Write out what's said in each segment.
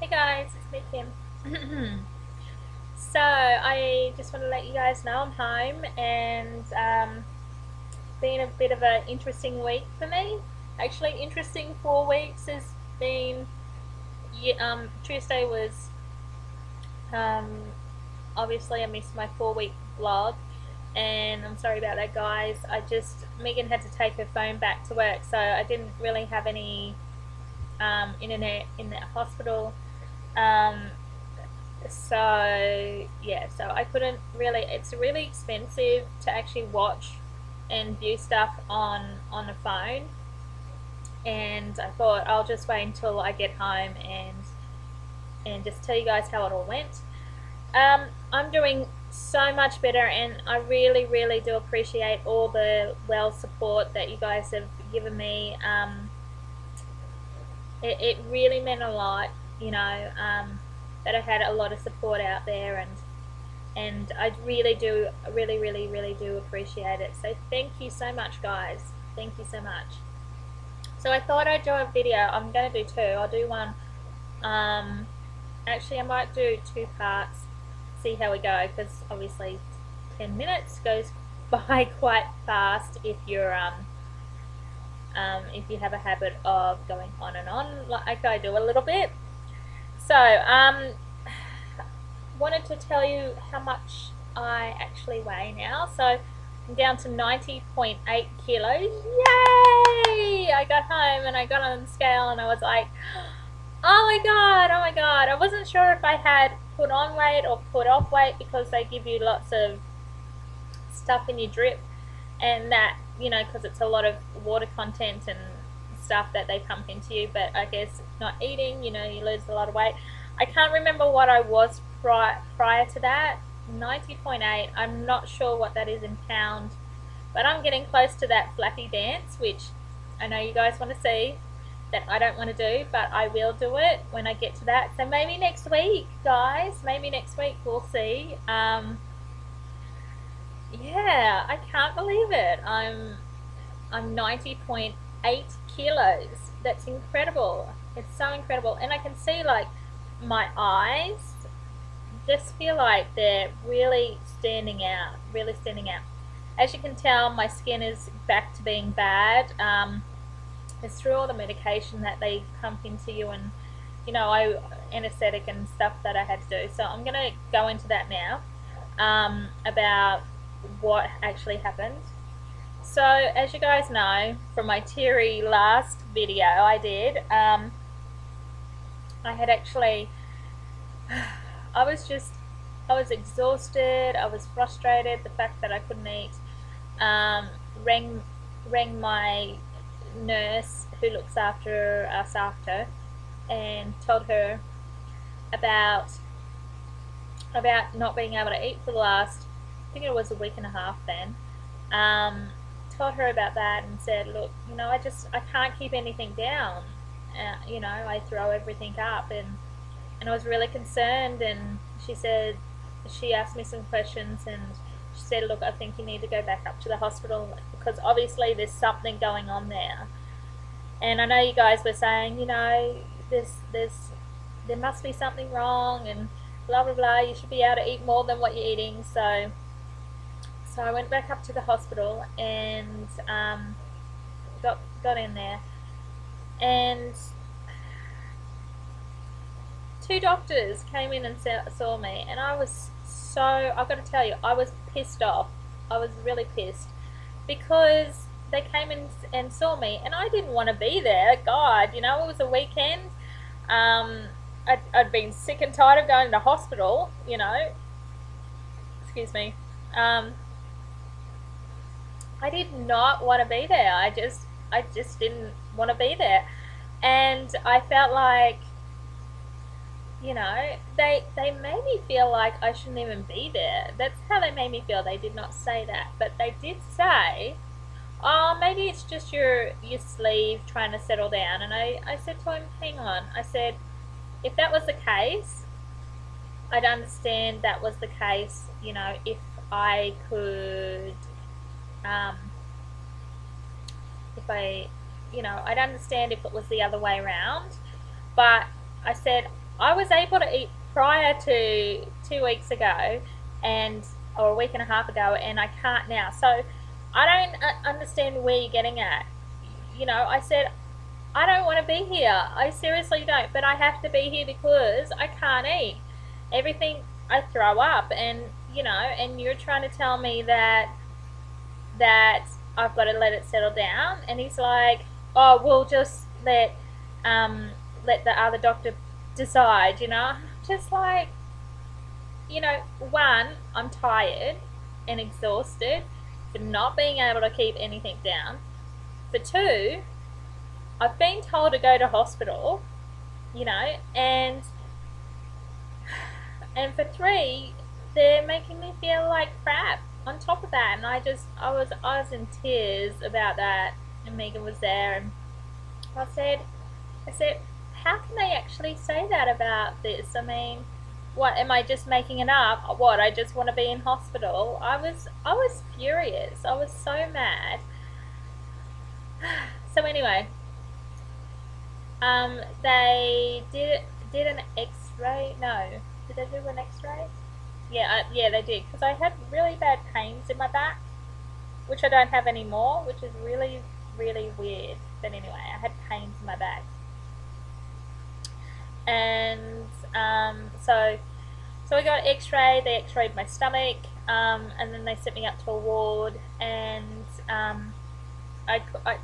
Hey guys, it's me Kim. So I just want to let you guys know I'm home and been a bit of an interesting week for me. Actually, interesting 4 weeks has been. Tuesday was um, obviously I missed my 4 week vlog, and I'm sorry about that, guys. Megan had to take her phone back to work, so I didn't really have any internet in the hospital. Um, so yeah, so I couldn't really, it's really expensive to actually watch and view stuff on a phone, and I thought I'll just wait until I get home and just tell you guys how it all went. I'm doing so much better, and I really do appreciate all the well support that you guys have given me. It really meant a lot, you know, that I had a lot of support out there, and I really do, really do appreciate it. So thank you so much, guys. Thank you so much. So I thought I'd do a video. I'm going to do two. I'll do one. Um, Actually, I might do 2 parts. See how we go, because obviously 10 minutes goes by quite fast if you have a habit of going on and on like I do a little bit. So wanted to tell you how much I actually weigh now. So I'm down to 90.8 kilos. Yay! I got home and I got on the scale and I was like, oh my god, oh my god. I wasn't sure if I had put on weight or put off weight, because they give you lots of stuff in your drip, and that, you know, because it's a lot of water content and stuff that they pump into you. But I guess not eating, you know, you lose a lot of weight. I can't remember what I was prior to that. 90.8. I'm not sure what that is in pound, but I'm getting close to that flappy dance, which I know you guys want to see, that I don't want to do, but I will do it when I get to that. So maybe next week, guys. Maybe next week, we'll see. Yeah, I can't believe it. I'm 90.8 kilos. That's incredible. It's so incredible. And I can see, like, my eyes just feel like they're really standing out, really standing out. As you can tell, my skin is back to being bad. It's through all the medication that they pump into you, and, you know, anesthetic and stuff that I had to do. So I'm going to go into that now, about what actually happened. So as you guys know from my teary last video I did, I had actually, I was just, I was exhausted, I was frustrated, the fact that I couldn't eat. Rang my nurse who looks after us after, and told her about not being able to eat for the last, I think it was a week and a half then. Told her about that and said, look, you know, I can't keep anything down. You know, I throw everything up, and I was really concerned. And she asked me some questions, and she said, look, I think you need to go back up to the hospital, because obviously there's something going on there. And I know you guys were saying, you know, there must be something wrong, and blah blah blah, you should be able to eat more than what you're eating. So I went back up to the hospital and got in there, and 2 doctors came in and saw me, and I was so, I've got to tell you, I was pissed off. I was really pissed, because they came in and saw me, and I didn't want to be there. God, you know, it was a weekend. I'd been sick and tired of going to the hospital, you know. Excuse me. I did not want to be there. I just didn't want to be there. And I felt like, you know, they made me feel like I shouldn't even be there. That's how they made me feel. They did not say that, but they did say, oh, maybe it's just your sleeve trying to settle down. And I said to him, hang on. I said, if that was the case, I'd understand that was the case, you know, if I could, if I, you know, I'd understand if it was the other way around. But I said, I was able to eat prior to 2 weeks ago, and or a week and a half ago, and I can't now. So I don't understand where you're getting at. You know, I said I don't want to be here. I seriously don't, but I have to be here because I can't eat. Everything I throw up, and you know, and you're trying to tell me that I've got to let it settle down. And he's like, oh, we'll just let the other doctor decide. You know, just like, you know, one, I'm tired and exhausted for not being able to keep anything down. For two, I've been told to go to hospital, you know, and for three, they're making me feel like crap on top of that. And I was in tears about that. And Megan was there, and I said, how can they actually say that about this? I mean, what, am I just making it up? What, I just want to be in hospital? I was furious. I was so mad. So anyway, they did an X-ray. No, did they do an X-ray? Yeah, yeah, they did, because I had really bad pains in my back, which I don't have anymore, which is really, really weird. But anyway, I had pains in my back, and so I got an X-ray. They X-rayed my stomach, and then they sent me up to a ward, and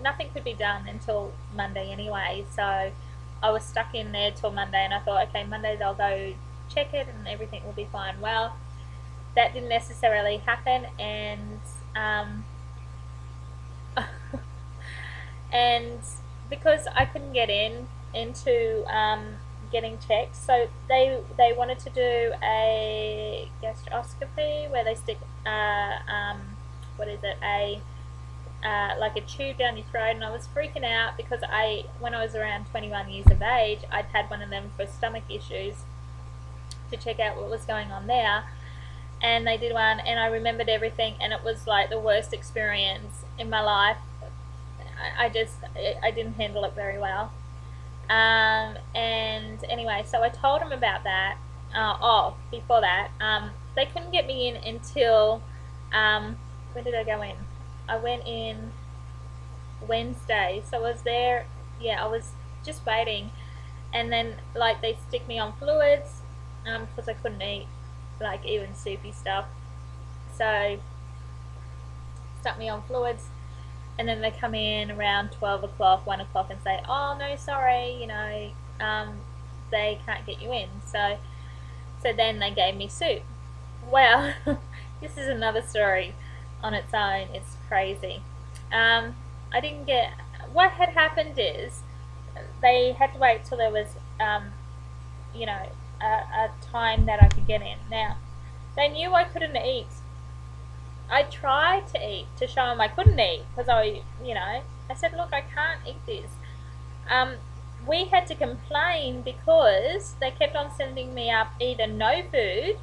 nothing could be done until Monday anyway. So I was stuck in there till Monday, and I thought, okay, Monday they'll go check it and everything will be fine. Well, that didn't necessarily happen, and and because I couldn't get into getting checked, so they wanted to do a gastroscopy where they stick what is it, a like a tube down your throat. And I was freaking out because when I was around 21 years of age, I'd had one of them for stomach issues, to check out what was going on there. And they did one, and I remembered everything, and it was like the worst experience in my life. I didn't handle it very well. And anyway, so I told them about that. Before that, they couldn't get me in until, when did I go in? I went in Wednesday, so I was there, yeah, I was just waiting. And then, like, they stick me on fluids, because I couldn't eat, like, even soupy stuff. So, stuck me on fluids, and then they come in around 12 o'clock, 1 o'clock, and say, oh, no, sorry, you know, they can't get you in. So then they gave me soup. Well, this is another story on its own. It's crazy. I didn't get, what had happened is, they had to wait till there was, you know, a time that I could get in. Now, they knew I couldn't eat. I tried to eat to show them I couldn't eat, because I said, look, I can't eat this. We had to complain because they kept on sending me up either no food,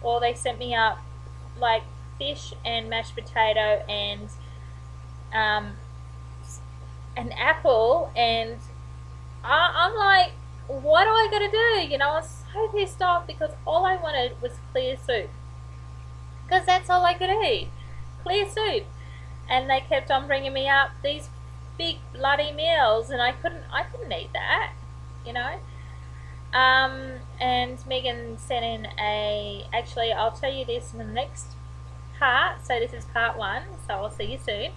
or they sent me up like fish and mashed potato and an apple, and I'm like, what do I gotta do? You know, I was so pissed off because all I wanted was clear soup, because that's all I could eat, clear soup. And they kept on bringing me up these big bloody meals, and I couldn't eat that, you know. And Megan sent in actually, I'll tell you this in the next part, so this is part 1, so I'll see you soon.